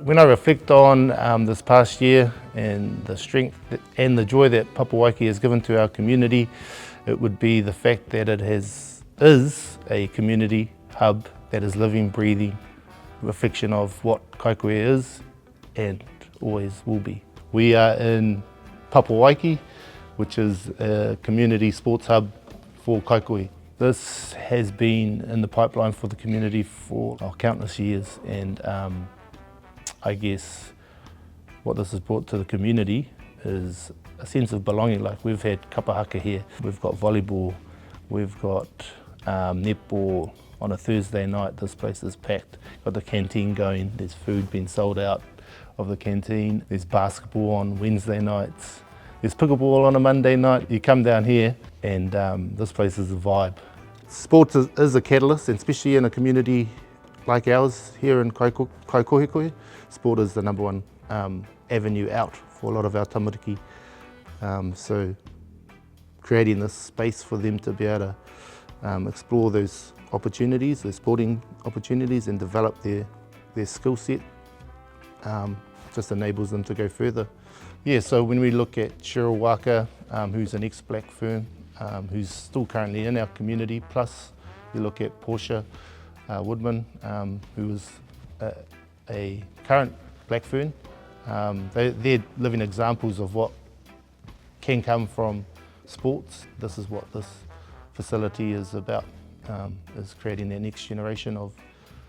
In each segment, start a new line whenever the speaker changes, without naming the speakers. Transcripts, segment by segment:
When I reflect on this past year and the strength and the joy that Hawaiki has given to our community, it would be the fact that it is a community hub that is living, breathing reflection of what Kaikohe is and always will be. We are in Hawaiki, which is a community sports hub for Kaikohe. This has been in the pipeline for the community for countless years, and I guess what this has brought to the community is a sense of belonging. Like, we've had kapahaka here, we've got volleyball, we've got netball on a Thursday night. This place is packed, got the canteen going, there's food being sold out of the canteen, there's basketball on Wednesday nights, there's pickleball on a Monday night. You come down here and this place is a vibe. Sports is a catalyst, and especially in a community like ours here in Kaikohe, sport is the number one avenue out for a lot of our tamariki. So creating this space for them to be able to explore those opportunities, those sporting opportunities, and develop their skill set just enables them to go further. Yeah, so when we look at Cheryl Waka, who's an ex-black fern, who's still currently in our community, plus you look at Portia Woodman, who is a current black fern. They're living examples of what can come from sports. This is what this facility is about, is creating that next generation of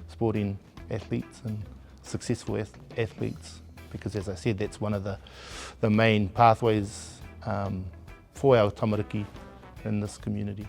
sporting athletes and successful athletes, because, as I said, that's one of the main pathways for our tamariki in this community.